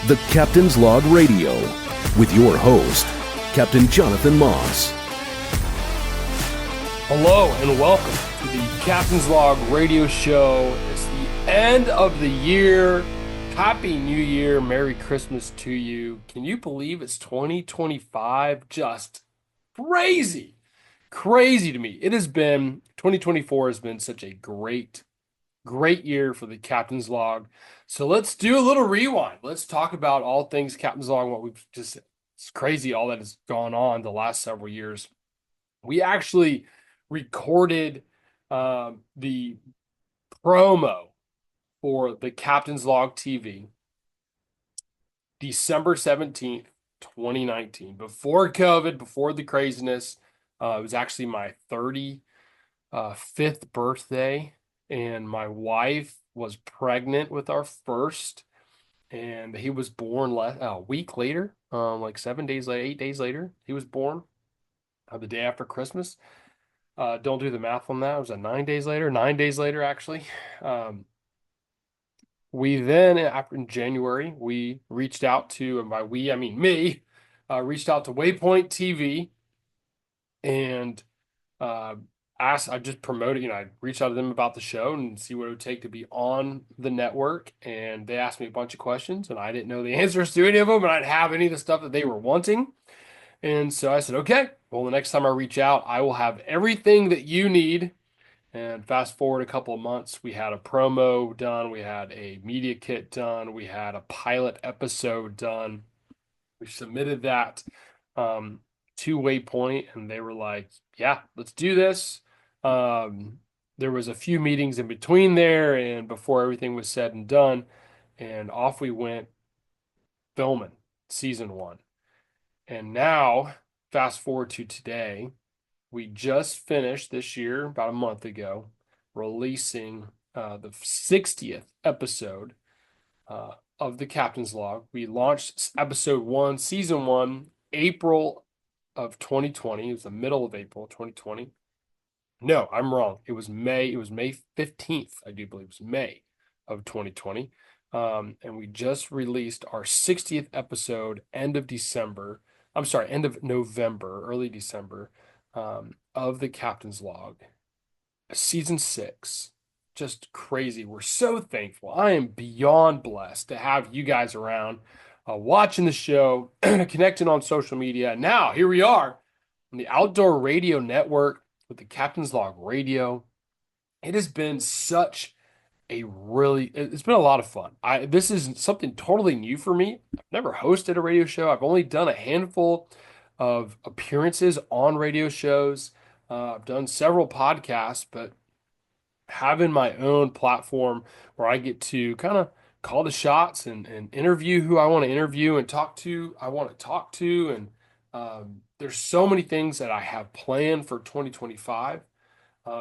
The Captain's Log Radio, with your host, Captain Jonathan Moss. Hello and welcome to the Captain's Log Radio Show. It's the end of the year. Happy New Year. Merry Christmas to you. Can you believe it's 2025? Just crazy. Crazy to me. 2024 has been such a great year for the Captain's Log. So let's do a little rewind. Let's talk about all things Captain's Log, it's crazy all that has gone on the last several years. We actually recorded the promo for the Captain's Log TV December 17th, 2019, before COVID, before the craziness. It was actually my 35th birthday, and my wife was pregnant with our first, and he was born a week later, like 7 days later, 8 days later, he was born, the day after Christmas. Don't do the math on that. It was 9 days later, actually. We then, after in January, we reached out to, and by we, I mean me, reached out to Waypoint TV and I just promoted, I reached out to them about the show and see what it would take to be on the network. And they asked me a bunch of questions, and I didn't know the answers to any of them, and I didn't have any of the stuff that they were wanting. And so I said, okay, well, the next time I reach out, I will have everything that you need. And fast forward a couple of months, we had a promo done, we had a media kit done, we had a pilot episode done. We submitted that to Waypoint, and they were like, yeah, let's do this. There was a few meetings in between there and before everything was said and done, and off we went filming season 1. And now, fast forward to today, we just finished this year, about a month ago, releasing the 60th episode of the Captain's Log. We launched episode 1, season 1, April of 2020. It was the middle of April 2020. No, I'm wrong. It was May 15th, I do believe. It was May of 2020. And we just released our 60th episode, end of November, early December, of the Captain's Log. Season 6. Just crazy. We're so thankful. I am beyond blessed to have you guys around, watching the show, connecting on social media. Now, here we are on the Outdoor Radio Network with the Captain's Log Radio. It has been it's been a lot of fun. This is something totally new for me. I've never hosted a radio show. I've only done a handful of appearances on radio shows. I've done several podcasts, but having my own platform where I get to kind of call the shots and interview who I want to interview and talk to, And there's so many things that I have planned for 2025.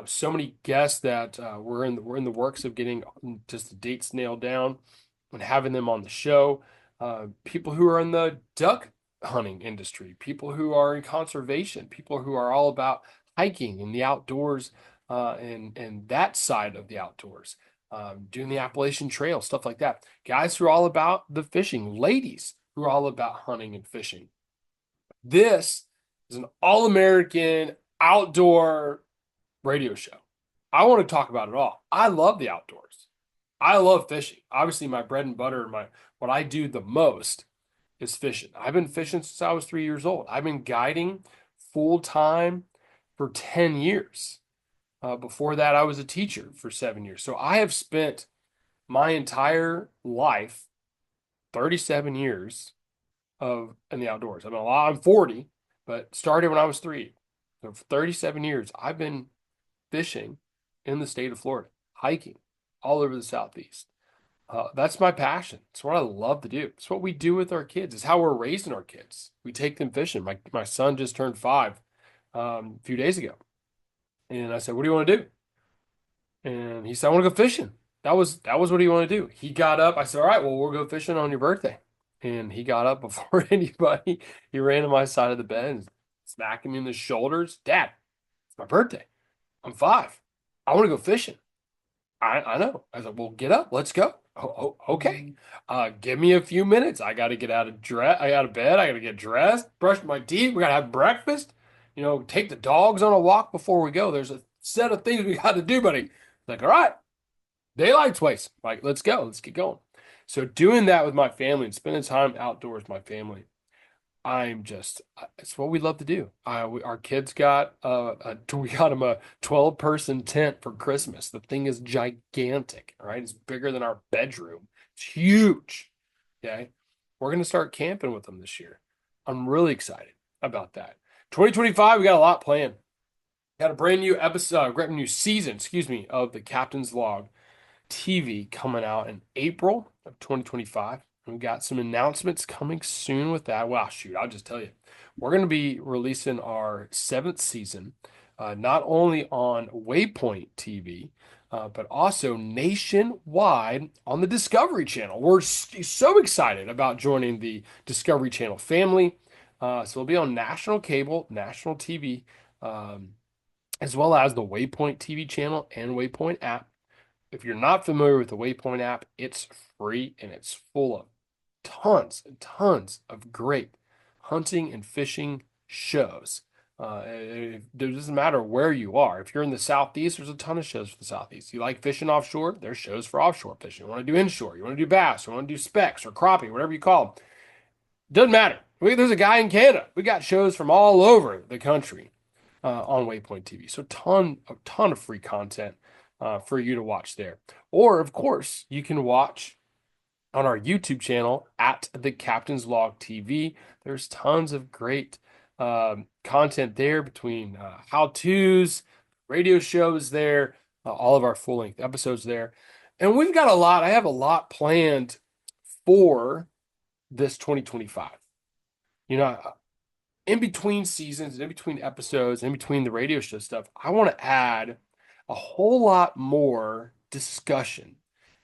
So many guests that we're in the works of getting just the dates nailed down and having them on the show. People who are in the duck hunting industry, people who are in conservation, people who are all about hiking and the outdoors, and that side of the outdoors, doing the Appalachian Trail, stuff like that. Guys who are all about the fishing, ladies who are all about hunting and fishing. This is an all-American outdoor radio show. I want to talk about it all. I love the outdoors. I love fishing. Obviously, my bread and butter and what I do the most is fishing. I've been fishing since I was 3 years old. I've been guiding full-time for 10 years. Before that, I was a teacher for 7 years. So I have spent my entire life, 37 years, in the outdoors. I'm 40, but started when I was 3. So for 37 years, I've been fishing in the state of Florida, hiking all over the Southeast. That's my passion. It's what I love to do. It's what we do with our kids. It's how we're raising our kids. We take them fishing. My son just turned 5 a few days ago. And I said, what do you want to do? And he said, I want to go fishing. That was what he wanted to do. He got up. I said, all right, well, we'll go fishing on your birthday. And he got up before anybody. He ran to my side of the bed and smacking me in the shoulders. Dad, it's my birthday. I'm 5. I want to go fishing. I know. I was like, well, get up, let's go. Okay. Give me a few minutes. I got to get out of bed. I got to get dressed, brush my teeth. We got to have breakfast. Take the dogs on a walk before we go. There's a set of things we got to do, buddy. Like, all right, daylight's waste. Like, let's go. Let's get going. So doing that with my family and spending time outdoors with my family, it's what we love to do. Our kids we got them a 12-person tent for Christmas. The thing is gigantic, all right? It's bigger than our bedroom. It's huge. Okay. We're going to start camping with them this year. I'm really excited about that. 2025, we got a lot planned. Got a brand new episode, brand new season, excuse me, of the Captain's Log TV coming out in April of 2025. We've got some announcements coming soon with that. Well, shoot, I'll just tell you. We're going to be releasing our seventh season, not only on Waypoint TV, but also nationwide on the Discovery Channel. We're so excited about joining the Discovery Channel family. So we'll be on national cable, national TV, as well as the Waypoint TV channel and Waypoint app. If you're not familiar with the Waypoint app, it's free and it's full of tons and tons of great hunting and fishing shows. It doesn't matter where you are. If you're in the Southeast, there's a ton of shows for the Southeast. You like fishing offshore? There's shows for offshore fishing. You want to do inshore? You want to do bass? You want to do specks or crappie, whatever you call them? Doesn't matter. There's a guy in Canada. We got shows from all over the country on Waypoint TV. So a ton of free content for you to watch there. Or, of course, you can watch on our YouTube channel at the Captain's Log TV. There's tons of great content there between how-tos, radio shows there, all of our full-length episodes there. And we've got I have a lot planned for this 2025. In between seasons, in between episodes, in between the radio show stuff, I want to add a whole lot more discussion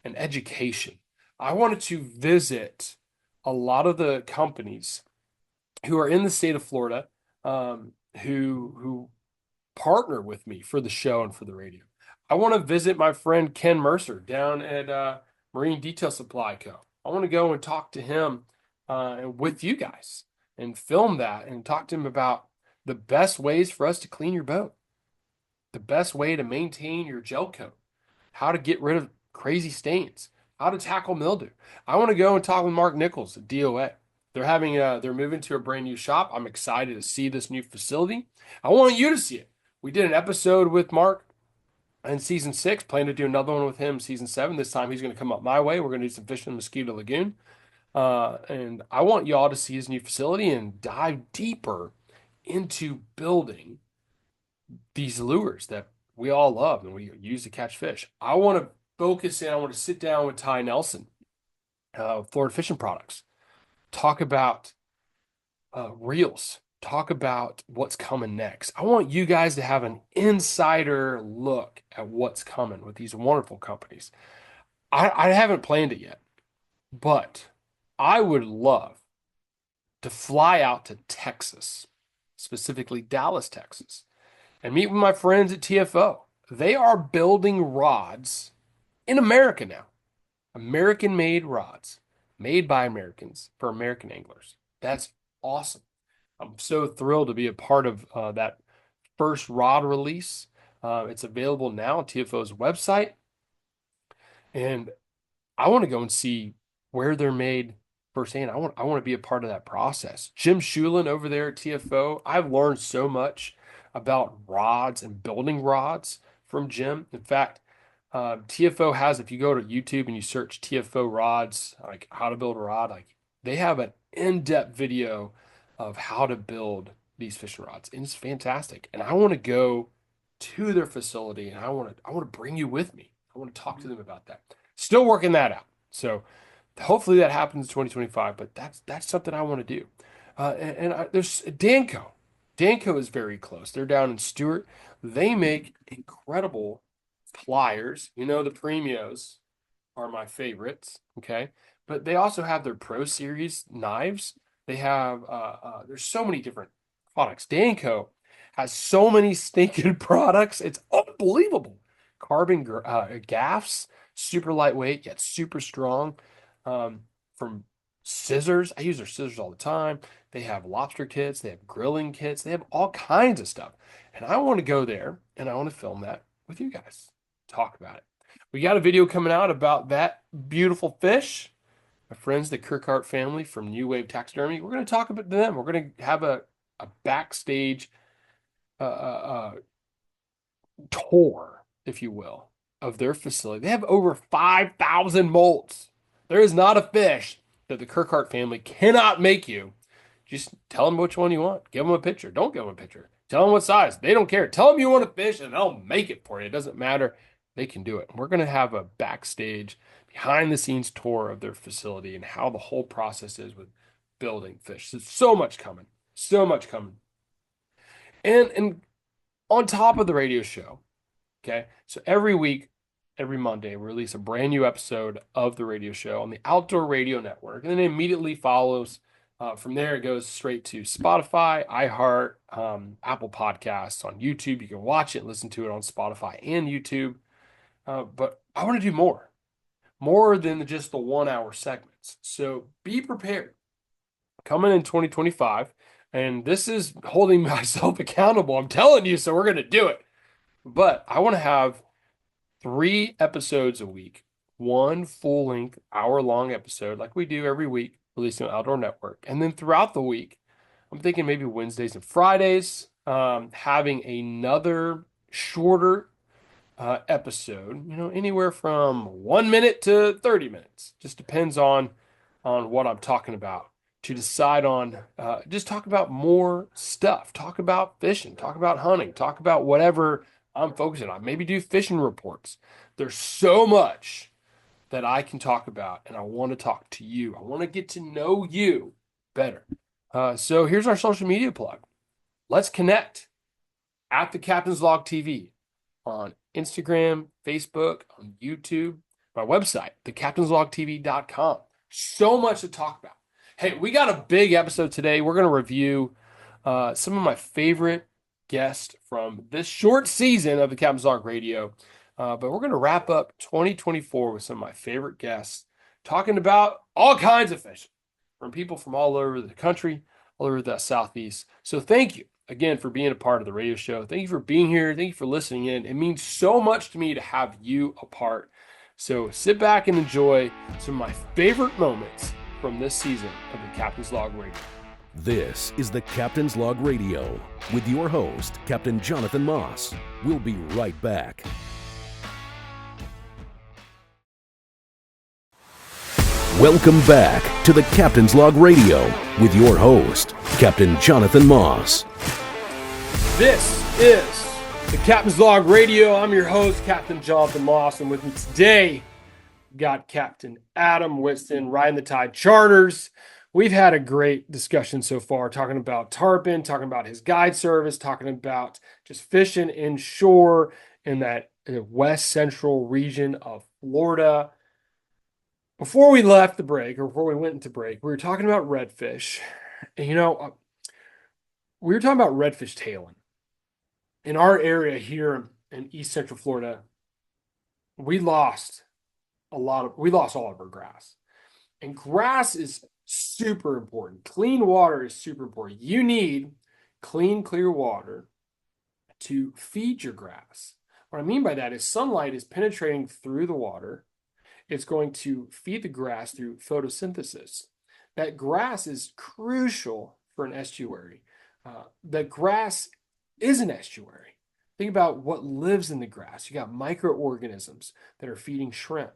and education. I wanted to visit a lot of the companies who are in the state of Florida, who partner with me for the show and for the radio. I want to visit my friend Ken Mercer down at Marine Detail Supply Co. I want to go and talk to him and with you guys and film that and talk to him about the best ways for us to clean your boat, the best way to maintain your gel coat, how to get rid of crazy stains, how to tackle mildew. I want to go and talk with Mark Nichols at DOA. They're moving to a brand new shop. I'm excited to see this new facility. I want you to see it. We did an episode with Mark in season 6, plan to do another one with him season 7. This time he's going to come up my way. We're going to do some fishing in Mosquito Lagoon. And I want y'all to see his new facility and dive deeper into building these lures that we all love and we use to catch fish. I want to focus in. I want to sit down with Ty Nelson, Florida Fishing Products, talk about reels, talk about what's coming next. I want you guys to have an insider look at what's coming with these wonderful companies. I haven't planned it yet, but I would love to fly out to Texas, specifically Dallas, Texas, and meet with my friends at TFO. They are building rods in America now. American-made rods, made by Americans for American anglers. That's awesome. I'm so thrilled to be a part of that first rod release. It's available now on TFO's website. And I want to go and see where they're made firsthand. I want to be a part of that process. Jim Shulin over there at TFO, I've learned so much about rods and building rods from Jim. In fact, TFO has, if you go to YouTube and you search TFO rods, like how to build a rod, like they have an in-depth video of how to build these fishing rods. And it's fantastic. And I want to go to their facility and I want to bring you with me. I want to talk to them about that. Still working that out. So hopefully that happens in 2025, but that's something I want to do. There's Danco. Danco is very close. They're down in Stewart. They make incredible pliers. The Premios are my favorites. Okay. But they also have their Pro Series knives. They have, there's so many different products. Danco has so many stinking products. It's unbelievable. carbon gaffs, super lightweight yet super strong. From scissors, I use their scissors all the time. They have lobster kits, they have grilling kits, they have all kinds of stuff. And I want to go there and I want to film that with you guys, talk about it. We got a video coming out about that beautiful fish. My friends, the Kirkhart family from New Wave Taxidermy. We're going to talk about them. We're going to have a backstage uh, uh, tour, if you will, of their facility. They have over 5,000 molts. There is not a fish that the Kirkhart family cannot make you. Just tell them which one you want. Give them a picture. Don't give them a picture. Tell them what size. They don't care. Tell them you want a fish and they'll make it for you. It doesn't matter. They can do it. We're going to have a backstage, behind the scenes tour of their facility and how the whole process is with building fish. There's so much coming. So much coming. And on top of the radio show, okay? So every week, every Monday, we release a brand new episode of the radio show on the Outdoor Radio Network. And then it immediately follows. From there, it goes straight to Spotify, iHeart, Apple Podcasts, on YouTube. You can watch it, listen to it on Spotify and YouTube. But I want to do more than just the 1 hour segments. So be prepared. Coming in 2025, and this is holding myself accountable. I'm telling you, so we're going to do it. But I want to have 3 episodes a week, one full length, hour-long episode like we do every week, releasing on Outdoor Network. And then throughout the week, I'm thinking maybe Wednesdays and Fridays, having another shorter episode, anywhere from 1 minute to 30 minutes. Just depends on what I'm talking about, to decide on, just talk about more stuff, talk about fishing, talk about hunting, talk about whatever I'm focusing on. Maybe do fishing reports. There's so much that I can talk about, and I want to talk to you. I want to get to know you better. So here's our social media plug. Let's connect at the Captain's Log TV on Instagram, Facebook, on YouTube, my website, thecaptainslogtv.com. So much to talk about. Hey, we got a big episode today. We're going to review some of my favorite guests from this short season of the Captain's Log Radio. But we're going to wrap up 2024 with some of my favorite guests, talking about all kinds of fishing from people from all over the country, all over the Southeast. So thank you again for being a part of the radio show. Thank you for being here. Thank you for listening in. It means so much to me to have you a part. So sit back and enjoy some of my favorite moments from this season of the Captain's Log Radio. This is the Captain's Log Radio with your host, Captain Jonathan Moss. We'll be right back. Welcome back to the Captain's Log Radio with your host, Captain Jonathan Moss. This is the Captain's Log Radio. I'm your host, Captain Jonathan Moss, and with me today, we've got Captain Adam Whitston, Riding the Tide Charters. We've had a great discussion so far, talking about tarpon, talking about his guide service, talking about just fishing inshore in that west central region of Florida. Before we left the break, or before we went into break, we were talking about redfish. And, we were talking about redfish tailing. In our area here in East Central Florida, we lost all of our grass. And grass is super important. Clean water is super important. You need clean, clear water to feed your grass. What I mean by that is sunlight is penetrating through the water. It's going to feed the grass through photosynthesis. That grass is crucial for an estuary. The grass is an estuary. Think about what lives in the grass. You got microorganisms that are feeding shrimp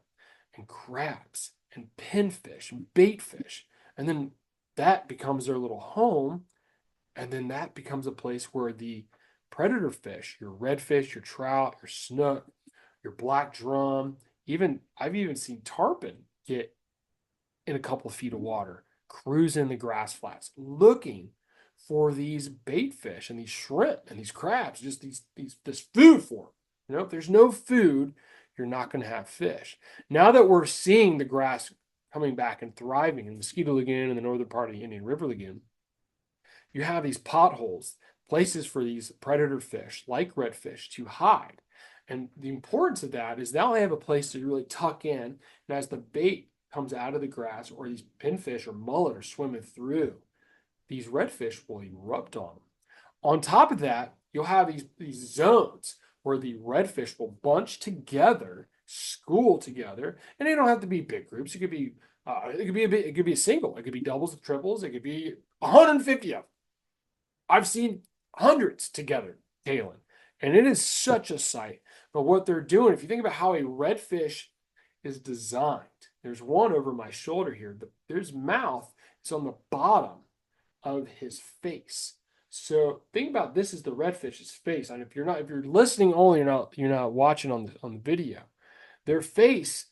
and crabs and pinfish and baitfish. And then that becomes their little home. And then that becomes a place where the predator fish, your redfish, your trout, your snook, your black drum, I've even seen tarpon get in a couple of feet of water, cruising the grass flats, looking for these bait fish and these shrimp and these crabs, just this food for them. If there's no food, you're not going to have fish. Now that we're seeing the grass coming back and thriving in Mosquito Lagoon and the northern part of the Indian River Lagoon, you have these potholes, places for these predator fish like redfish to hide. And the importance of that is now they have a place to really tuck in. And as the bait comes out of the grass, or these pinfish or mullet are swimming through, these redfish will erupt on them. On top of that, you'll have these zones where the redfish will bunch together, school together, and they don't have to be big groups. It could be a single. It could be doubles, triples. It could be 150 of them. I've seen hundreds together tailing, and it is such a sight. But what they're doing, if you think about how a redfish is designed, there's one over my shoulder here. His mouth is on the bottom of his face. So think about this is the redfish's face. And if you're listening only, you're not watching on the video. Their face,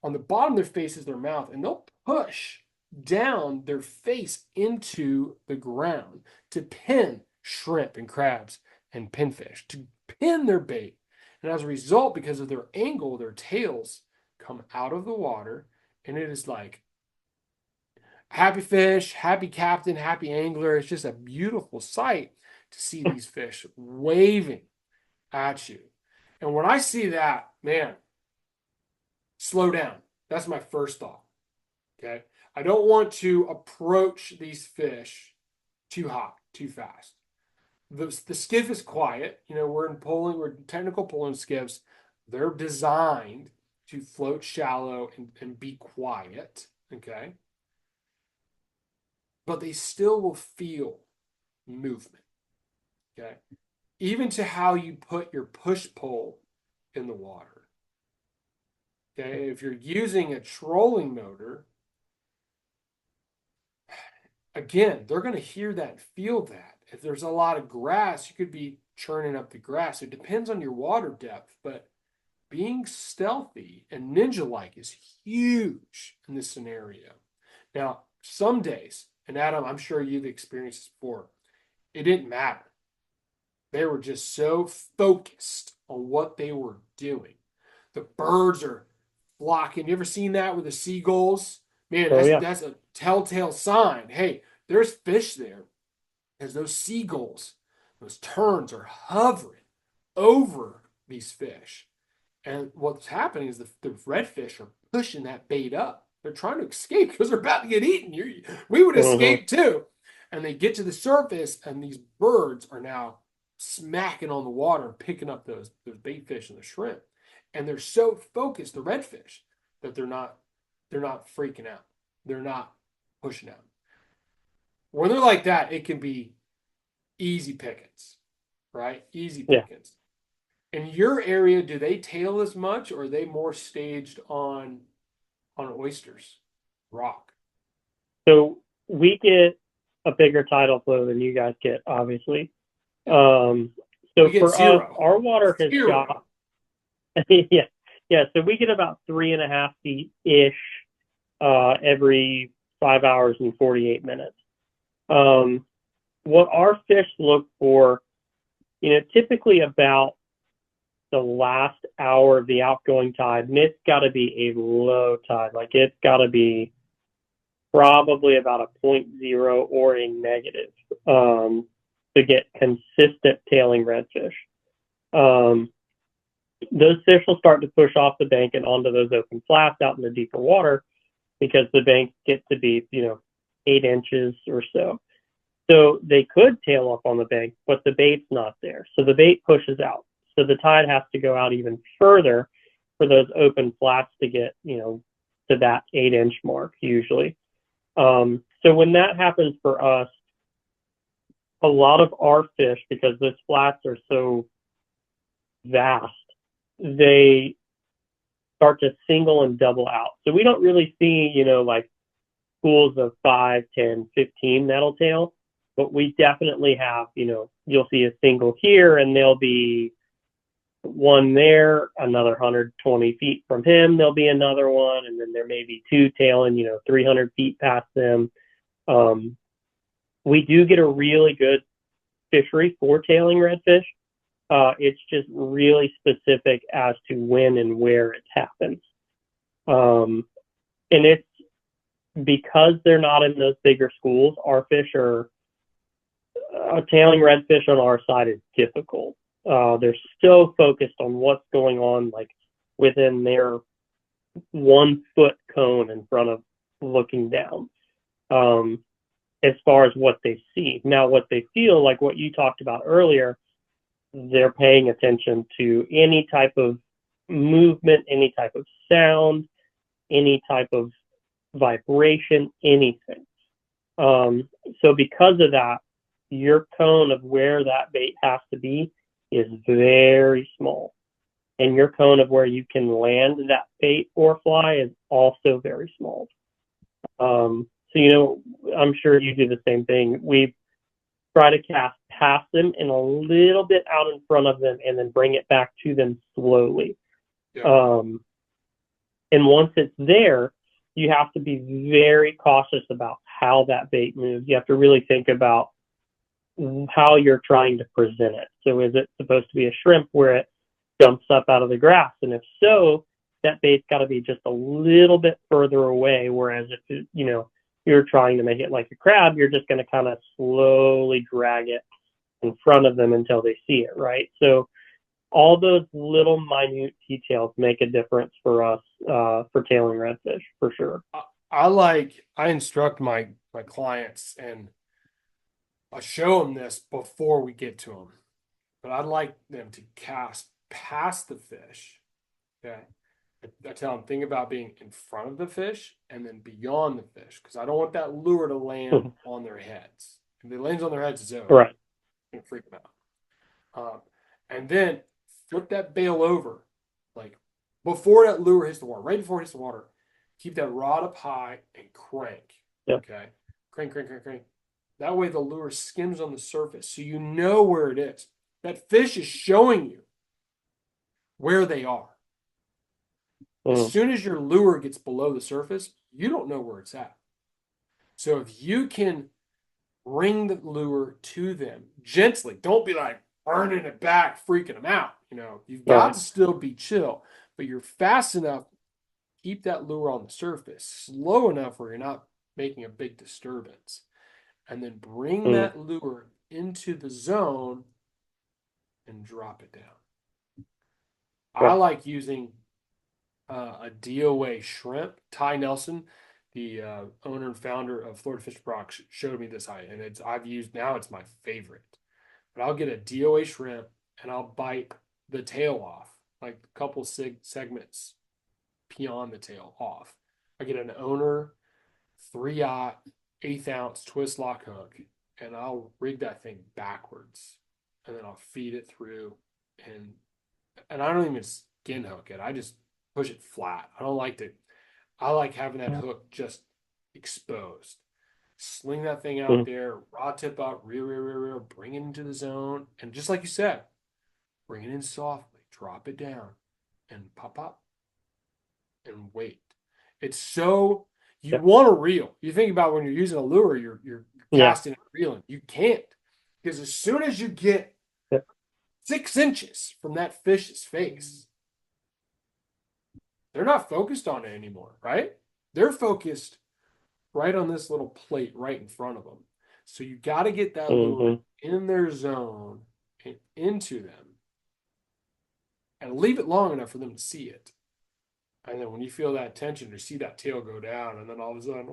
on the bottom of their face is their mouth, and they'll push down their face into the ground to pin shrimp and crabs and pinfish, to pin their bait. And as a result, because of their angle, their tails come out of the water, and it is like happy fish, happy captain, happy angler. It's just a beautiful sight to see these fish waving at you. And when I see that, man, slow down. That's my first thought. Okay. I don't want to approach these fish too hot, too fast. The skiff is quiet. We're technical pulling skiffs. They're designed to float shallow and be quiet. Okay. But they still will feel movement. Okay. Even to how you put your push pole in the water. Okay. If you're using a trolling motor, again, they're going to hear that and feel that. If there's a lot of grass, you could be churning up the grass. It depends on your water depth, but being stealthy and ninja-like is huge in this scenario. Now, some days, and Adam, I'm sure you've experienced this before, it didn't matter. They were just so focused on what they were doing. The birds are flocking. You ever seen that with the seagulls? Man, that's a telltale sign. Hey, there's fish there. As those seagulls, those terns are hovering over these fish. And what's happening is the redfish are pushing that bait up. They're trying to escape because they're about to get eaten. We would escape too. And they get to the surface, and these birds are now smacking on the water and picking up those bait fish and the shrimp. And they're so focused, the redfish, that they're not freaking out. They're not pushing out. When they're like that, it can be easy pickings, right? Easy pickings. In your area, do they tail as much, or are they more staged on oysters, rock? So we get a bigger tidal flow than you guys get, obviously. So for us, our water has got So we get about 3.5 feet ish every 5 hours and 48 minutes. What our fish look for, typically about the last hour of the outgoing tide, and it's got to be a low tide. Like it's got to be probably about a 0.0 or a negative to get consistent tailing redfish. Those fish will start to push off the bank and onto those open flats out in the deeper water because the banks get to be, 8 inches or so. So they could tail up on the bank, but the bait's not there. So the bait pushes out. So the tide has to go out even further for those open flats to get, to that 8-inch mark usually. So when that happens for us, a lot of our fish, because those flats are so vast, they start to single and double out. So we don't really see, like schools of 5, 10, 15 that'll tail, but we definitely have, you'll see a single here and there'll be one there, another 120 feet from him, there'll be another one, and then there may be 2 tailing, 300 feet past them. We do get a really good fishery for tailing redfish. It's just really specific as to when and where it happens. And it's because they're not in those bigger schools, our fish are tailing redfish on our side is difficult. They're so focused on what's going on, like within their 1 foot cone in front of looking down, as far as what they see. Now, what they feel, like what you talked about earlier, they're paying attention to any type of movement, any type of sound, any type of vibration, anything. So because of that, your cone of where that bait has to be is very small. And your cone of where you can land that bait or fly is also very small. So, I'm sure you do the same thing. We try to cast past them and a little bit out in front of them and then bring it back to them slowly. Yeah. And once it's there, you have to be very cautious about how that bait moves. You have to really think about how you're trying to present it. So is it supposed to be a shrimp where it jumps up out of the grass? And if so, that bait's got to be just a little bit further away. Whereas if you're trying to make it like a crab, you're just going to kind of slowly drag it in front of them until they see it, right? So all those little minute details make a difference for us for tailing redfish, for sure. I instruct my clients, and I show them this before we get to them, but I'd like them to cast past the fish. Okay. I tell them, think about being in front of the fish and then beyond the fish, because I don't want that lure to land on their heads. If it lands on their heads, it's over. Right. It's going to freak them out. And then flip that bail over, like before that lure hits the water, right before it hits the water. Keep that rod up high and crank. Yep. Okay. Crank, crank, crank, crank. That way the lure skims on the surface, so you know where it is. That fish is showing you where they are. As soon as your lure gets below the surface, you don't know where it's at. So if you can bring the lure to them gently, don't be like burning it back, freaking them out. You've got to still be chill, but you're fast enough. Keep that lure on the surface, slow enough where you're not making a big disturbance, and then bring that lure into the zone and drop it down. I like using a DOA shrimp. Ty Nelson, the owner and founder of Florida Fish Brock, showed me this, and it's my favorite. But I'll get a DOA shrimp and I'll bite the tail off, like a couple segments beyond the tail off. I get an owner 3/0 1/8 ounce twist lock hook, and I'll rig that thing backwards, and then I'll feed it through, and I don't even skin hook it. I just push it flat. I like having that hook just exposed. Sling that thing out there, rod tip up, reel, bring it into the zone, and just like you said, bring it in softly, drop it down, and pop, and wait. It's so you want to reel. You think about when you're using a lure, you're casting and reeling. You can't, because as soon as you get 6 inches from that fish's face, they're not focused on it anymore, right? They're focused right on this little plate right in front of them. So you got to get that lure in their zone and into them, and leave it long enough for them to see it. And then when you feel that tension, you see that tail go down, and then all of a sudden,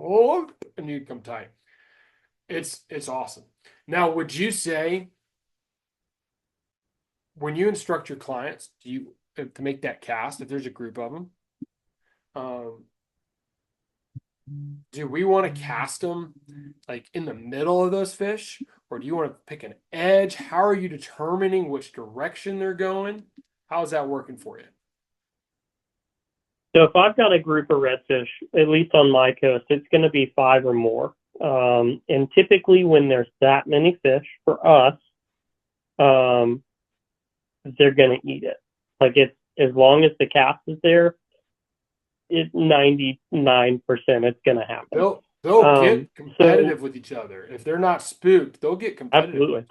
and you come tight. It's awesome. Now, would you say when you instruct your clients, to make that cast, if there's a group of them, do we want to cast them like in the middle of those fish, or do you want to pick an edge? How are you determining which direction they're going? How's that working for you? So if I've got a group of redfish, at least on my coast, it's going to be 5 or more. And typically when there's that many fish, for us, they're going to eat it. Like as long as the cast is there, it's 99% it's going to happen. They'll get competitive with each other. If they're not spooked, they'll get competitive.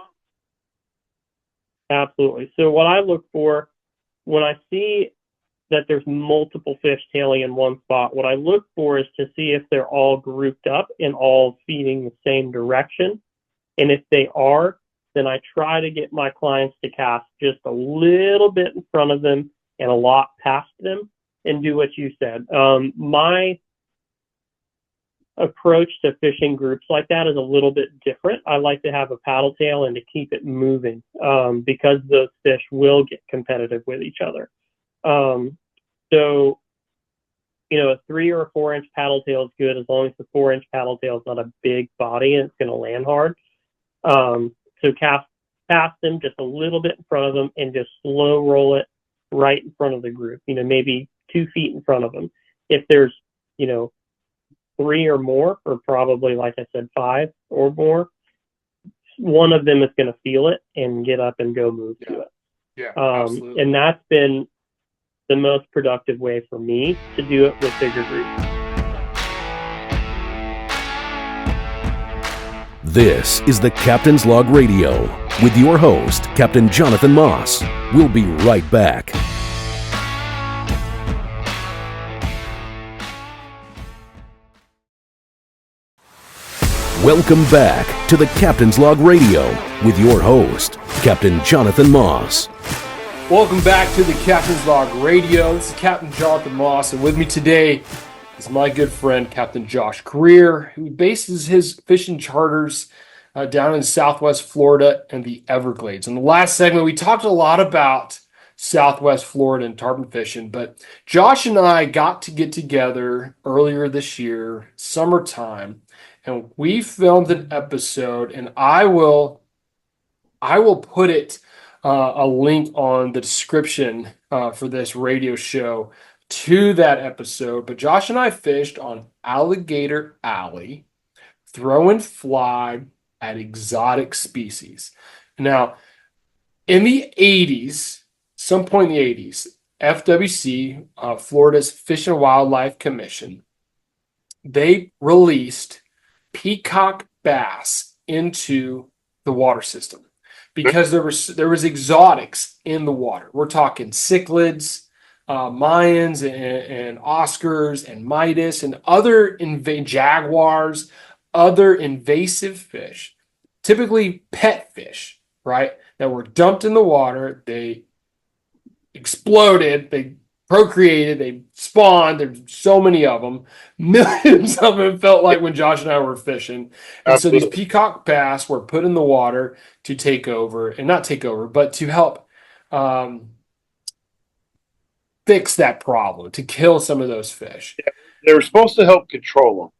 Absolutely. So what I look for when I see that there's multiple fish tailing in one spot, what I look for is to see if they're all grouped up and all feeding the same direction. And if they are, then I try to get my clients to cast just a little bit in front of them and a lot past them and do what you said. My approach to fishing groups like that is a little bit different. I like to have a paddle tail and to keep it moving because those fish will get competitive with each other. So, a 3 or a 4-inch paddle tail is good as long as the 4-inch paddle tail is not a big body and it's going to land hard. So cast past them just a little bit in front of them and just slow roll it right in front of the group, maybe 2 feet in front of them. If there's, 3 or more, or probably, like I said, 5 or more, one of them is going to feel it and get up and go move to it. Yeah, absolutely. And that's been the most productive way for me to do it with bigger groups. This is the Captain's Log Radio with your host, Captain Jonathan Moss. We'll be right back. Welcome back to the Captain's Log Radio with your host, Captain Jonathan Moss. Welcome back to the Captain's Log Radio. This is Captain Jonathan Moss, and with me today is my good friend, Captain Josh Greer, who bases his fishing charters down in Southwest Florida and the Everglades. In the last segment, we talked a lot about Southwest Florida and tarpon fishing, but Josh and I got to get together earlier this year, summertime, and we filmed an episode, and I will put it a link on the description for this radio show to that episode. But Josh and I fished on Alligator Alley, throwing fly at exotic species. Now, in the 80s, some point in the 80s, FWC, Florida's Fish and Wildlife Commission, they released peacock bass into the water system because there was exotics in the water. We're talking cichlids, Mayans, and Oscars, and Midas, and other jaguars, other invasive fish, typically pet fish, right, that were dumped in the water. They exploded, they procreated, they spawned. There's so many of them. Millions of them felt like when Josh and I were fishing. And Absolutely. So these peacock bass were put in the water to take over, and not take over, but to help fix that problem, to kill some of those fish. They were supposed to help control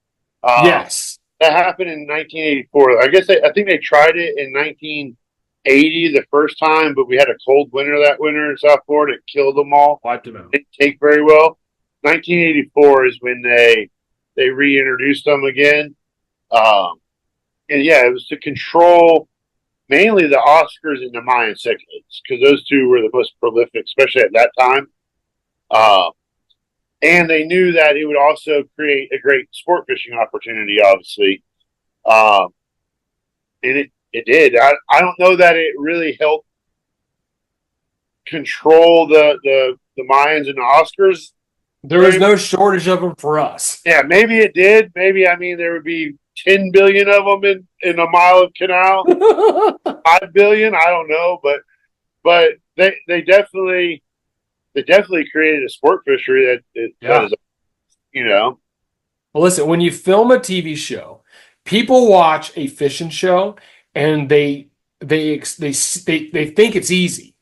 them. Yes. That happened in 1984. I think they tried it in 1980 the first time, but we had a cold winter that winter in South Florida. It killed them all. Wiped them out. Didn't take very well. 1984 is when they reintroduced them again. And yeah, it was to control mainly the Oscars and the Mayan cichlids, because those two were the most prolific, especially at that time. And they knew that it would also create a great sport fishing opportunity, obviously. And it did. I don't know that it really helped control the Mayans and the Oscars. There was no shortage of them for us. Yeah, maybe it did. Maybe, there would be 10 billion of them in a mile of canal. 5 billion, I don't know. But they definitely created a sport fishery that is, Well, listen, when you film a TV show, people watch a fishing show and they think it's easy.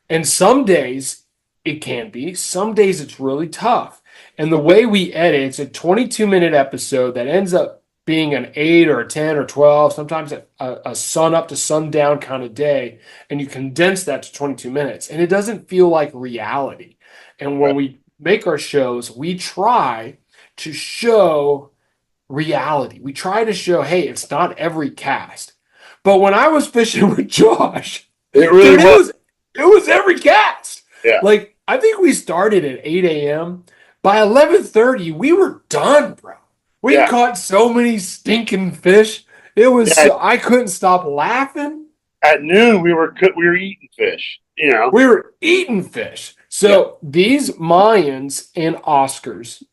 And some days it can be. Some days it's really tough. And the way we edit, it's a 22-minute episode that ends up being an 8 or a 10 or 12, sometimes a sun up to sundown kind of day. And you condense that to 22 minutes. And it doesn't feel like reality. And when we make our shows, we try to show reality. We try to show, hey, it's not every cast. But when I was fishing with Josh, it really was. It was every cast. Yeah. Like, I think we started at 8 a.m. By 11:30, we were done, bro. We caught so many stinking fish. It was I couldn't stop laughing. At noon, we were eating fish. We were eating fish. So these Mayans and Oscars,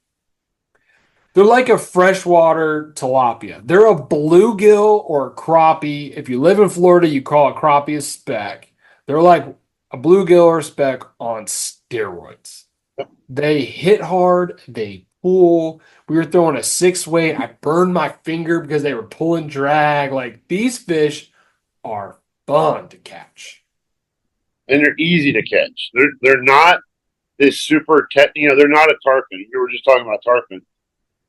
They're like a freshwater tilapia. They're a bluegill or a crappie. If you live in Florida, you call a crappie a speck. They're like a bluegill or a speck on steroids. They hit hard. They pull. We were throwing a 6-weight. I burned my finger because they were pulling drag. Like, these fish are fun to catch. And they're easy to catch. They're not this super they're not a tarpon. You were just talking about tarpon.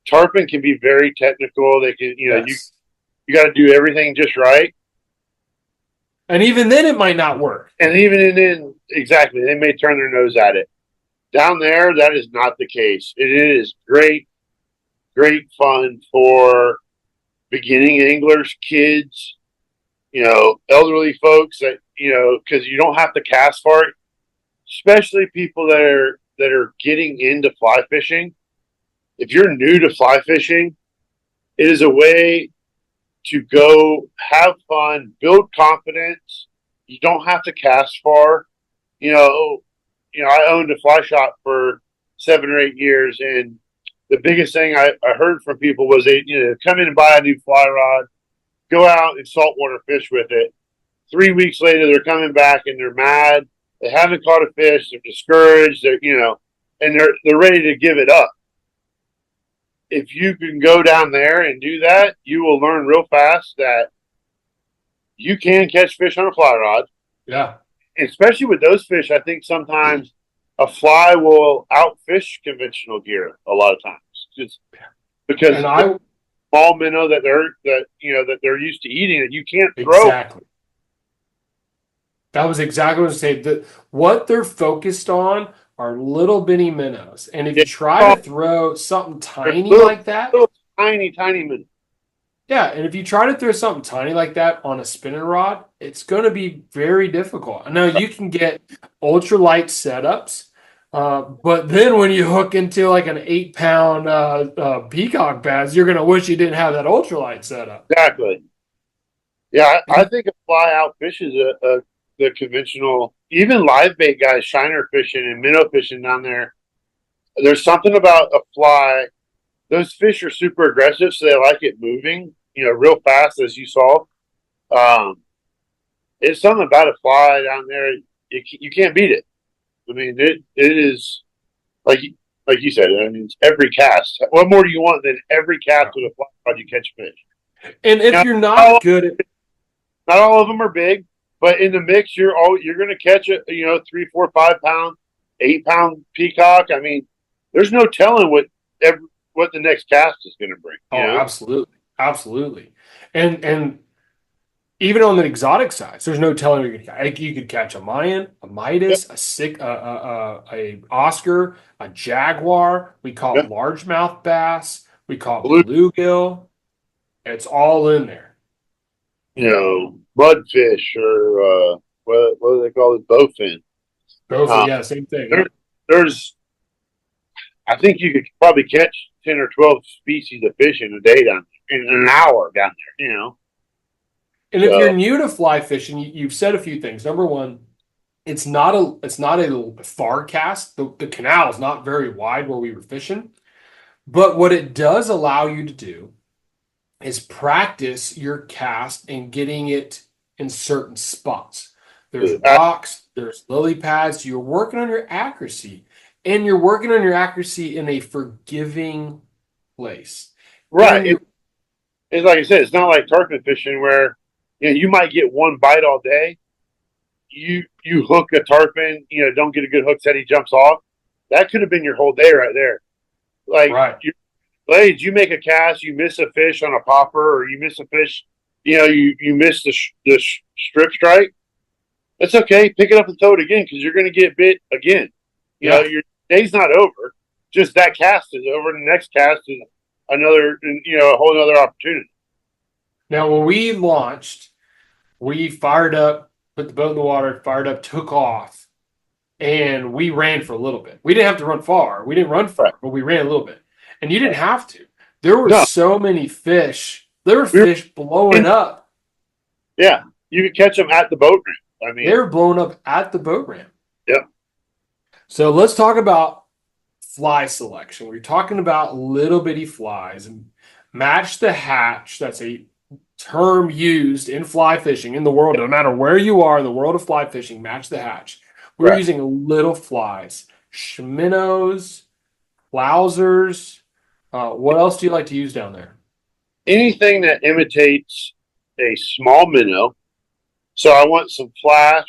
Tarpon can be very technical. They can, Yes. you got to do everything just right. And even then, it might not work. And even then, exactly, they may turn their nose at it. Down there, that is not the case. It is great, great fun for beginning anglers, kids, elderly folks that, because you don't have to cast for it, especially people that are getting into fly fishing. If you're new to fly fishing, it is a way to go have fun, build confidence. You don't have to cast far. I owned a fly shop for 7 or 8 years, and the biggest thing I heard from people was they come in and buy a new fly rod, go out and saltwater fish with it. 3 weeks later, they're coming back and they're mad. They haven't caught a fish. They're discouraged. And they're ready to give it up. If you can go down there and do that, you will learn real fast that you can catch fish on a fly rod. Yeah. And especially with those fish, I think sometimes a fly will outfish conventional gear a lot of times, just because small minnow that they're used to eating that you can't throw. Exactly. That was exactly what I was saying. What they're focused on are little bitty minnows, and if you try to throw something tiny like that, little tiny minnows. Yeah, and if you try to throw something tiny like that on a spinning rod, it's going to be very difficult. I know you can get ultralight setups, but then when you hook into like an 8-pound peacock bass, you're going to wish you didn't have that ultralight setup. Exactly. Yeah, I think a fly outfishes the conventional, even live bait guys, shiner fishing and minnow fishing down there. There's something about a fly. Those fish are super aggressive, so they like it moving, real fast, as you saw. It's something about a fly down there. You can't beat it. I mean, it is like you said. I mean, it's every cast. What more do you want than every cast with a fly rod you catch fish? And if you're not good at, not all of them are big, but in the mix, you're going to catch a 3, 4, 5 pound, 8-pound peacock. I mean, there's no telling what the next cast is going to bring. Absolutely. And even on the exotic side, there's no telling you're going to catch. You could catch a Mayan, a Midas, a Oscar, a Jaguar. We caught largemouth bass. We caught bluegill. It's all in there. Mudfish or what do they call it? Bowfin. Yeah, same thing. I think you could probably catch 10 or 12 species of fish in a day in an hour down there, And if you're new to fly fishing, you've said a few things. Number one, it's not a far cast. The canal is not very wide where we were fishing. But what it does allow you to do is practice your cast and getting it in certain spots. There's rocks, there's lily pads. You're working on your accuracy. And you're working on your accuracy in a forgiving place. Right. It's like I said, it's not like tarpon fishing where you might get one bite all day. You hook a tarpon, don't get a good hook set, he jumps off. That could have been your whole day right there. Like, Blades, you make a cast, you miss a fish on a popper, or you miss a fish, you miss the strip strike. That's okay. Pick it up and throw it again because you're going to get bit again. Your day's not over. Just that cast is over. The next cast is another, a whole other opportunity. Now, when we launched, we fired up, put the boat in the water, fired up, took off, and we ran for a little bit. We didn't have to run far. We didn't run far, but we ran a little bit. And you didn't have to. There were so many fish. There were fish blowing up. Yeah, you could catch them at the boat ramp. I mean, they were blowing up at the boat ramp. Yep. So let's talk about fly selection, we're talking about little bitty flies, and match the hatch. That's a term used in fly fishing in the world. No matter where you are in the world of fly fishing, match the hatch. We're Right. using little flies, schminnows, Wowzers. What else do you like to use down there? Anything that imitates a small minnow. So I want some flash.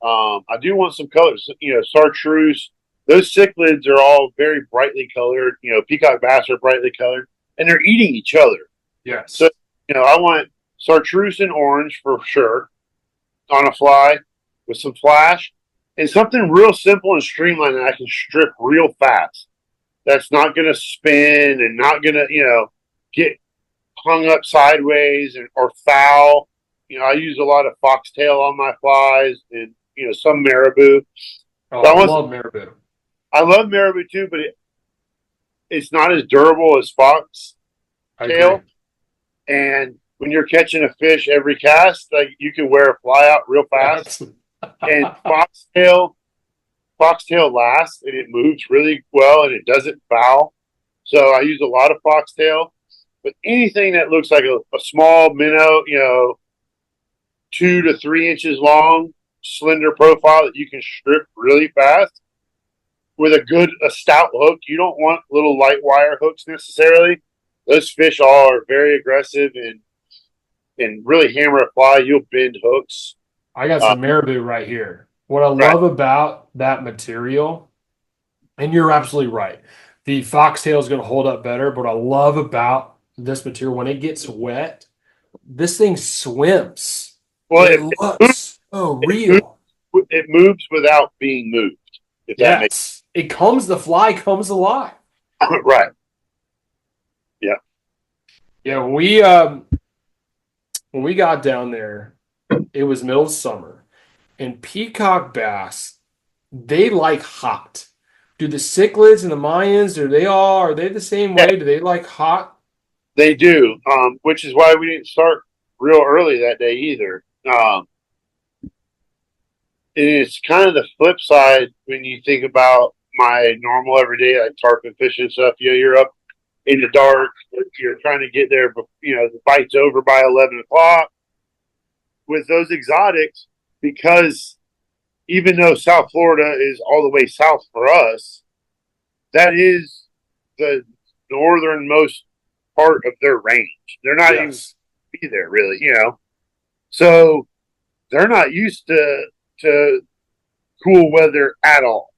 I do want some colors. Chartreuse. Those cichlids are all very brightly colored. Peacock bass are brightly colored, and they're eating each other. Yes. So I want chartreuse and orange for sure on a fly with some flash and something real simple and streamlined that I can strip real fast. That's not going to spin and not going to, get hung up sideways or foul. I use a lot of foxtail on my flies and, some marabou. Oh, So I love marabou. I love marabou too, but it's not as durable as foxtail. And when you're catching a fish every cast, like you can wear a fly out real fast. And foxtail lasts and it moves really well and it doesn't foul. So I use a lot of foxtail. But anything that looks like a small minnow, 2 to 3 inches long, slender profile that you can strip really fast with a stout hook. You don't want little light wire hooks necessarily. Those fish all are very aggressive and really hammer a fly. You'll bend hooks. I got some marabou right here. What I love about that material, and you're absolutely right, the foxtail is going to hold up better. But what I love about this material, when it gets wet, this thing swims. Well, it looks so real. It moves without being moved. If that makes sense. The fly comes alive. Right. Yeah. Yeah, when we got down there, it was middle of summer, and peacock bass, they like hot. Do the cichlids and the Mayans, are they the same way? Do they like hot? They do, which is why we didn't start real early that day either. And it's kind of the flip side when you think about my normal everyday, like tarpon fishing and stuff. You're up in the dark. You're trying to get there, but the bite's over by 11 o'clock. With those exotics, because even though South Florida is all the way south for us, that is the northernmost part of their range. They're not even be there really, So they're not used to cool weather at all.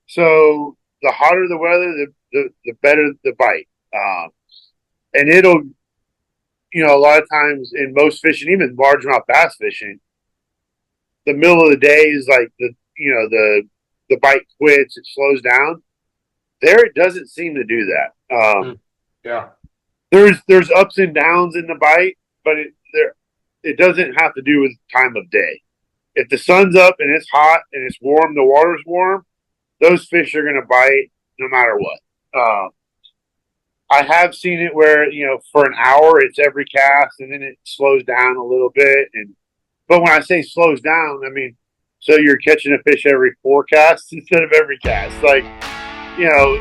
So the hotter the weather, the better the bite. And it'll, a lot of times in most fishing, even largemouth bass fishing, the middle of the day is like the bite quits, it slows down. There, it doesn't seem to do that. There's ups and downs in the bite, but it doesn't have to do with time of day. If the sun's up and it's hot and it's warm, the water's warm, those fish are going to bite no matter what. I have seen it where, for an hour it's every cast and then it slows down a little bit. But when I say slows down, I mean, so you're catching a fish every 4 casts instead of every cast. Like,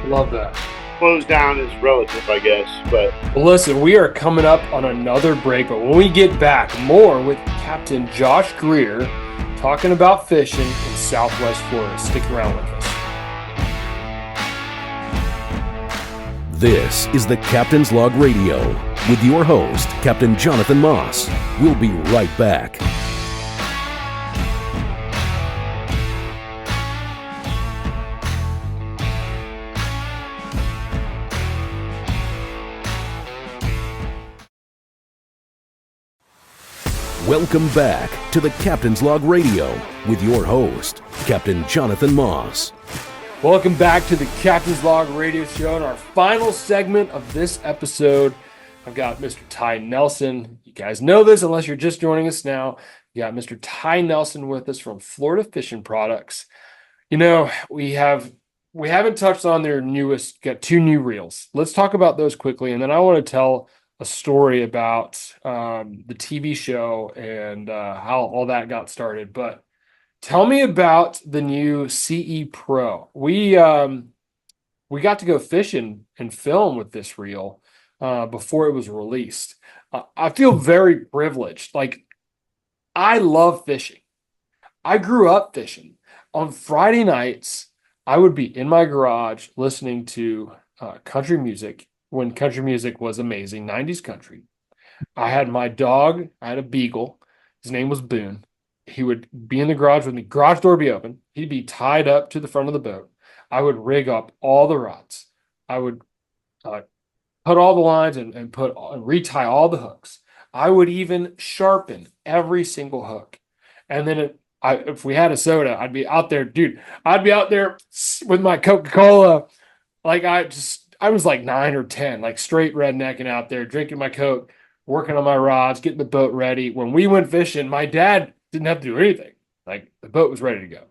love that. Slows down is relative, I guess. But well, listen, we are coming up on another break, but when we get back, more with Captain Josh Greer talking about fishing in Southwest Florida. Stick around with us. This is the Captain's Log Radio with your host, Captain Jonathan Moss. We'll be right back. Welcome back to the Captain's Log Radio with your host, Captain Jonathan Moss. Welcome back to the Captain's Log Radio Show. In our final segment of this episode, I've got Mr. Ty Nelson. You guys know this unless you're just joining us now. You got Mr. Ty Nelson with us from Florida Fishing Products. We haven't touched on their newest, got 2 new reels. Let's talk about those quickly, and then I want to tell a story about the TV show and how all that got started. But Tell me about the new CE Pro. We got to go fishing and film with this reel before it was released. I feel very privileged. Like, I love fishing. I grew up fishing. On Friday nights, I would be in my garage listening to country music when country music was amazing, 90s country. I had my dog, I had a beagle. His name was Boone. He would be in the garage with me, garage door would be open. He'd be tied up to the front of the boat. I would rig up all the rods. I would uh, put all the lines and put and retie all the hooks. I would even sharpen every single hook. And then if we had a soda, I'd be out there, dude. I'd be out there with my Coca-Cola. Like I was like 9 or 10, like straight rednecking out there, drinking my Coke, working on my rods, getting the boat ready. When we went fishing, my dad didn't have to do anything. Like the boat was ready to go.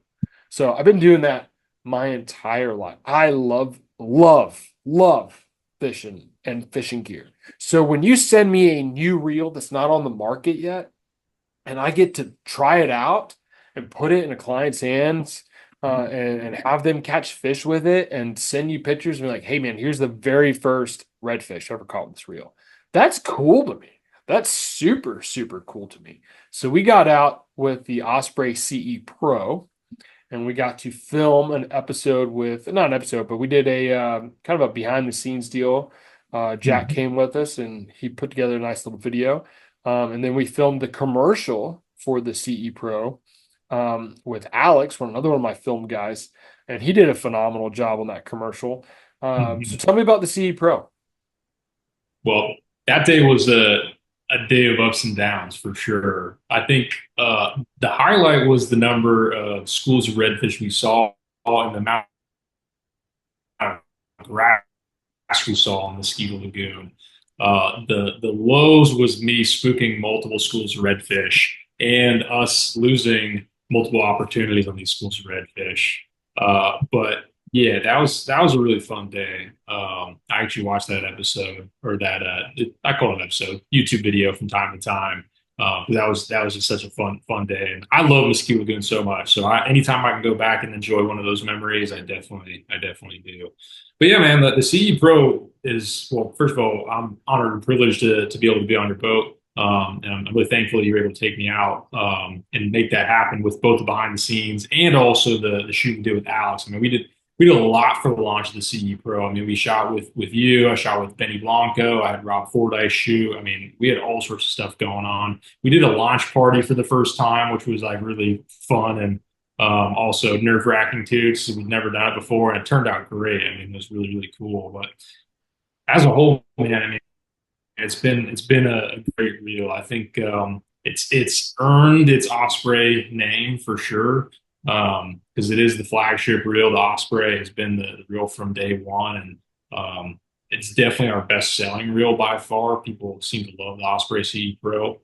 So I've been doing that my entire life. I love fishing and fishing gear. So when you send me a new reel that's not on the market yet, and I get to try it out and put it in a client's hands and have them catch fish with it and send you pictures and be like, hey man, here's the very first redfish I ever caught with this reel. That's cool to me. That's super, super cool to me. So we got out with the Osprey CE Pro and we got to film an episode with, not an episode, but we did a kind of a behind the scenes deal. Jack came with us and he put together a nice little video. And then we filmed the commercial for the CE Pro with Alex, another one of my film guys, and he did a phenomenal job on that commercial. So tell me about the CE Pro. Well, that day was a day of ups and downs for sure. I think the highlight was the number of schools of redfish we saw and the amount of grass we saw in the Mosquito Lagoon. The lows was me spooking multiple schools of redfish and us losing multiple opportunities on these schools of redfish. But yeah, that was a really fun day. I actually watched that episode or that I call it an episode YouTube video from time to time. That was just such a fun day, and I love Mosquito Lagoon so much. So anytime I can go back and enjoy one of those memories, I definitely do. But yeah, man, the CE Pro is, well, first of all, I'm honored and privileged to be able to be on your boat. And I'm really thankful you were able to take me out and make that happen with both the behind the scenes and also the shoot we did with Alex. I mean, we did a lot for the launch of the CE Pro. I mean, we shot with you. I shot with Benny Blanco. I had Rob Fordyce shoot. I mean, we had all sorts of stuff going on. We did a launch party for the first time, which was like really fun and also nerve wracking too, because we'd never done it before, and it turned out great. I mean, it was really cool. But as a whole, man, I mean, it's been a great reel. I think it's earned its Osprey name for sure because it is the flagship reel. The Osprey has been the reel from day one, and it's definitely our best selling reel by far. People seem to love the Osprey CE Pro.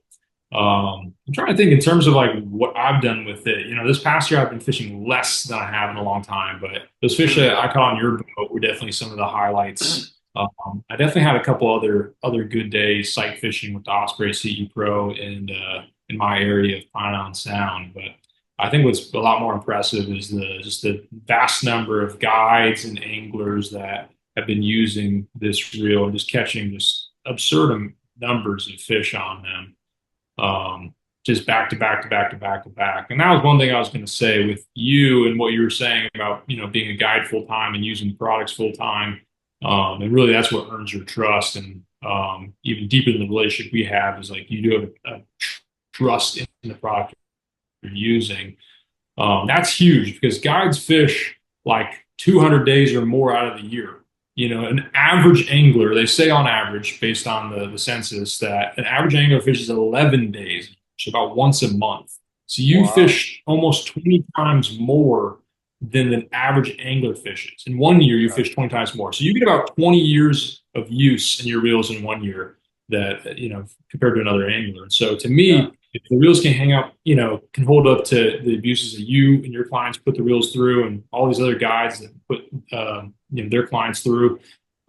I'm trying to think in terms of like what I've done with it. You know, this past year I've been fishing less than I have in a long time, but those fish that I caught on your boat were definitely some of the highlights. I definitely had a couple other good days sight fishing with the Osprey CE Pro and in my area of Pine Island Sound. But I think what's a lot more impressive is the vast number of guides and anglers that have been using this reel and just catching just absurd numbers of fish on them. Just back to back to back to back to back. And that was one thing I was going to say with you and what you were saying about, you know, being a guide full time and using the products full time. And really that's what earns your trust. And even deeper in the relationship we have is like you do have a trust in the product you're using. That's huge because guides fish like 200 days or more out of the year. You know, an average angler, they say on average, based on the census, that an average angler fishes 11 days, so about once a month. So you fish almost 20 times more than an average angler fishes. In 1 year, you fish 20 times more. So you get about 20 years of use in your reels in 1 year that, you know, compared to another angler. And so to me, if the reels can hang up, you know, can hold up to the abuses that you and your clients put the reels through and all these other guides that put, you know, their clients through,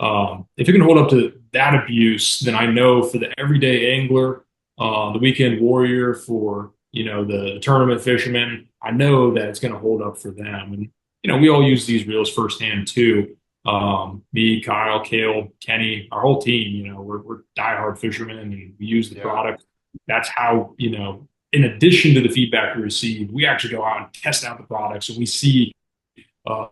if it can hold up to that abuse, then I know for the everyday angler, the weekend warrior, for the tournament fishermen, I know that it's going to hold up for them. And, we all use these reels firsthand too. Me, Kyle, Kale, Kenny, our whole team, we're diehard fishermen and we use the Yeah. product. That's how, in addition to the feedback we receive, we actually go out and test out the products and we see uh,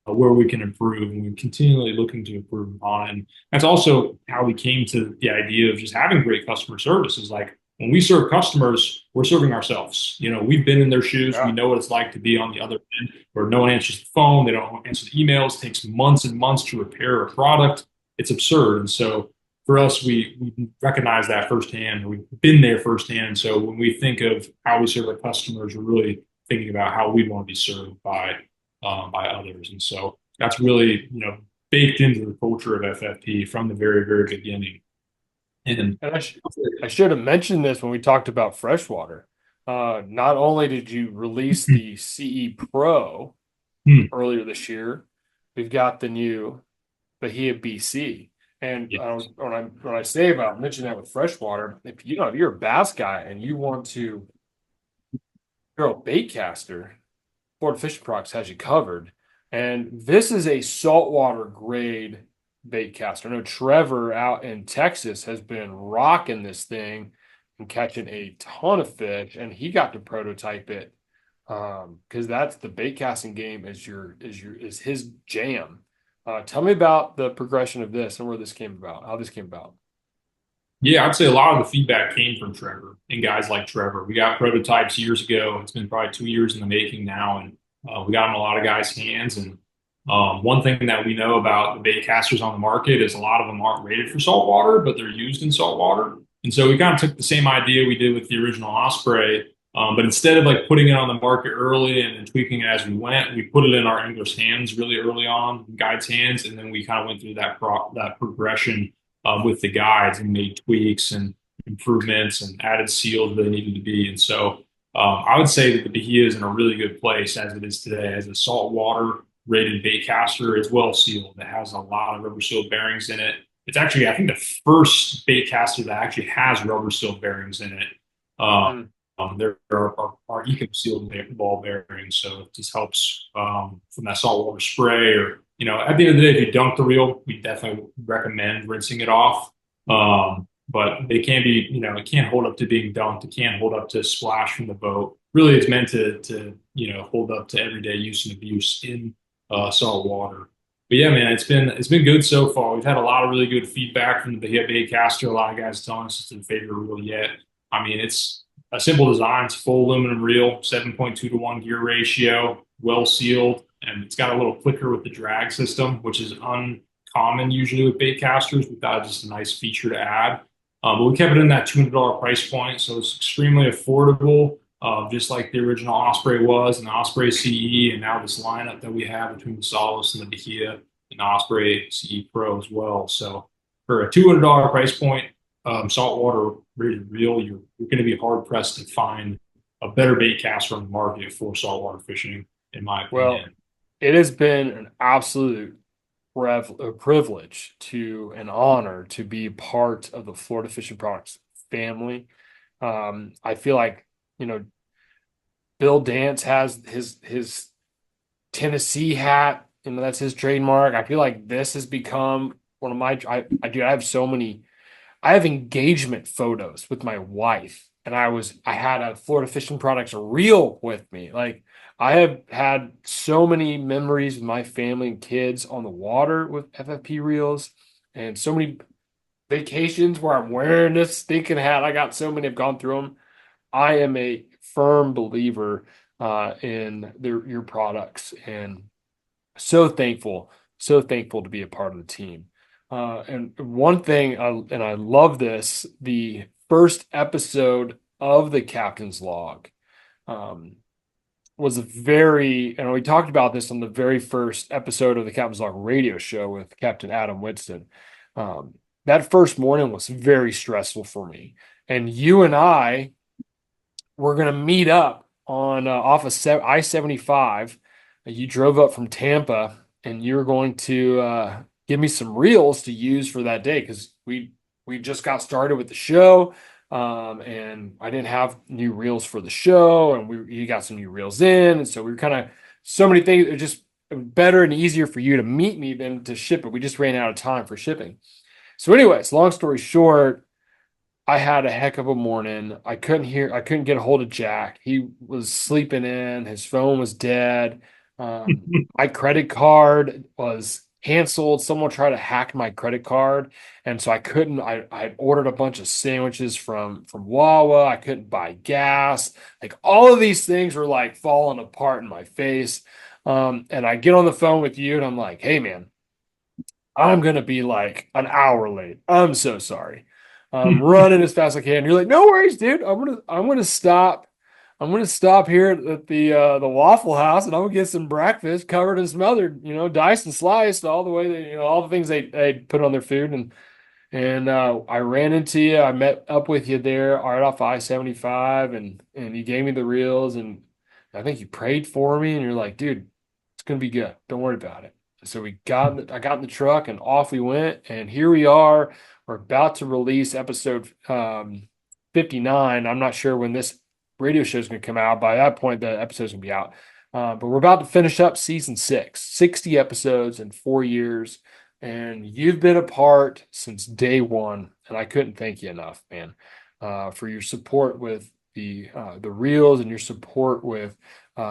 where we can improve, and we're continually looking to improve on it. And that's also how we came to the idea of just having great customer service. Is like when we serve customers, we're serving ourselves. We've been in their shoes. We Yeah. know what it's like to be on the other end where no one answers the phone, they don't answer the emails, it takes months and months to repair a product. It's absurd. And so for us, we recognize that firsthand. We've been there firsthand. So when we think of how we serve our customers, we're really thinking about how we want to be served by others. And so that's really, baked into the culture of FFP from the very, very beginning. And And I should have mentioned this when we talked about freshwater. Not only did you release the CE Pro earlier this year, we've got the new Bahia BC. And yes. when I say about mention that with freshwater, if you're a bass guy and you want to throw a bait caster, Florida Fishing Products has you covered. And this is a saltwater grade bait caster. I know Trevor out in Texas has been rocking this thing and catching a ton of fish, and he got to prototype it because that's the bait casting game is his jam. Tell me about the progression of this and where this came about, how this came about. Yeah, I'd say a lot of the feedback came from Trevor and guys like Trevor. We got prototypes years ago. It's been probably 2 years in the making now, and we got them in a lot of guys' hands. And one thing that we know about the bait casters on the market is a lot of them aren't rated for saltwater, but they're used in saltwater. And so we kind of took the same idea we did with the original Osprey, but instead of like putting it on the market early and then tweaking it as we went, we put it in our anglers' hands really early on, guides' hands, and then we kind of went through that progression with the guides and made tweaks and improvements and added seals where they needed to be. And so I would say that the Bahia is in a really good place as it is today. As a saltwater rated bait caster, it's well sealed. It has a lot of rubber seal bearings in it. It's actually, I think, the first bait caster that actually has rubber seal bearings in it. There are eco sealed ball bearings, so it just helps from that saltwater spray. Or at the end of the day, if you dunk the reel, we definitely recommend rinsing it off. But they can be, it can't hold up to being dunked. It can't hold up to splash from the boat. Really, it's meant to hold up to everyday use and abuse in salt water. But yeah, man, it's been good so far. We've had a lot of really good feedback from the Bahia Baitcaster. A lot of guys telling us it's their favorite reel yet. I mean, it's a simple design. It's full aluminum reel, 7.2 to 1 gear ratio, well sealed, and it's got a little clicker with the drag system, which is uncommon usually with bait casters. We thought it was just a nice feature to add. But we kept it in that $200 price point, so it's extremely affordable, just like the original Osprey was, and the Osprey CE, and now this lineup that we have between the Solace and the Bahia, and the Osprey CE Pro as well. So for a $200 price point, saltwater rated reel, you're going to be hard pressed to find a better bait caster on the market for saltwater fishing, in my opinion. Well, it has been an absolute privilege an honor to be part of the Florida Fishing Products family. I feel like, Bill Dance has his Tennessee hat, that's his trademark. I feel like this has become one of my, I have so many, I have engagement photos with my wife, and I had a Florida Fishing Products reel with me. Like, I have had so many memories with my family and kids on the water with FFP reels, and so many vacations where I'm wearing this stinking hat. I got so many, I've gone through them. I am a firm believer in your products, and so thankful to be a part of the team. And one thing, and I love this, the first episode of the Captain's Log was and we talked about this on the very first episode of the Captain's Log radio show with Captain Adam Winston. That first morning was very stressful for me. And you and I were going to meet up on off of I-75. You drove up from Tampa, and you were going to give me some reels to use for that day because we just got started with the show. And I didn't have new reels for the show, and you got some new reels in, and so we were kind of so many things. It just better and easier for you to meet me than to ship it. We just ran out of time for shipping. So, anyways, long story short, I had a heck of a morning. I couldn't get a hold of Jack. He was sleeping in. His phone was dead. My credit card was canceled. Someone tried to hack my credit card, and so I couldn't. I ordered a bunch of sandwiches from Wawa. I couldn't buy gas. Like all of these things were like falling apart in my face. And I get on the phone with you, and I'm like, "Hey, man, I'm gonna be like an hour late. I'm so sorry. I'm running as fast as I can." You're like, "No worries, dude. I'm gonna stop. I'm gonna stop here at the Waffle House, and I'm gonna get some breakfast covered in some other, diced and sliced, all the way that, all the things they put on their food." And I ran into you. I met up with you there right off I-75, and you gave me the reels, and I think you prayed for me, and you're like, "Dude, it's gonna be good. Don't worry about it." So I got in the truck and off we went, and here we are. We're about to release episode 59. I'm not sure when this radio show is going to come out. By that point, the episode's going to be out. But we're about to finish up season 6, 60 episodes in 4 years, and you've been a part since day one, and I couldn't thank you enough, man, for your support with the reels, and your support with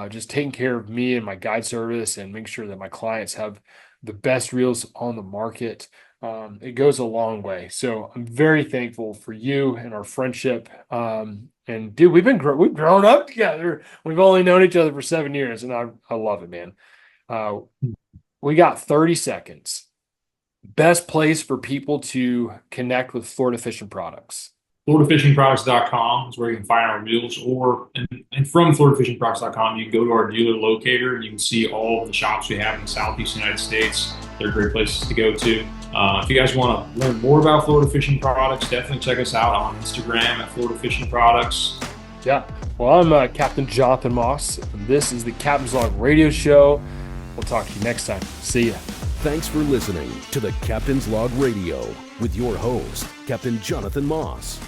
just taking care of me and my guide service, and making sure that my clients have the best reels on the market. It goes a long way. So I'm very thankful for you and our friendship. And dude, we've grown up together. We've only known each other for 7 years, and I love it, man. We got 30 seconds. Best place for people to connect with Florida Fishing Products. FloridaFishingProducts.com is where you can find our reels, and from FloridaFishingProducts.com, you can go to our dealer locator and you can see all of the shops we have in the Southeast United States. They're great places to go to. If you guys want to learn more about Florida Fishing Products, definitely check us out on Instagram at Florida Fishing Products. Yeah. Well, I'm Captain Jonathan Moss, and this is the Captain's Log Radio Show. We'll talk to you next time. See ya. Thanks for listening to the Captain's Log Radio with your host, Captain Jonathan Moss.